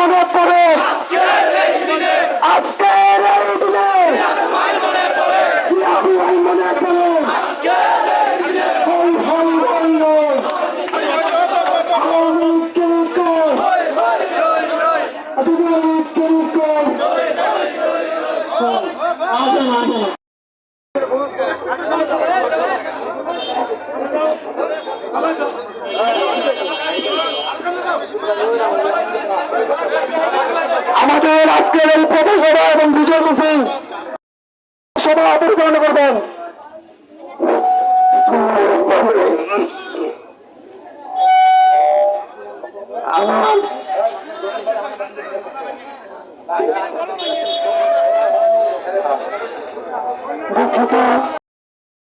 মনে পড়ে আজকের এই দিনে জিয়াউর ভাই মনে পড়ে হই হই হই হই আওয়ামী লীগকে আমাদের আজকের এই পথসভা এবং বিজয় মিছিল সভা পরিচালনা করবেন দুঃখিত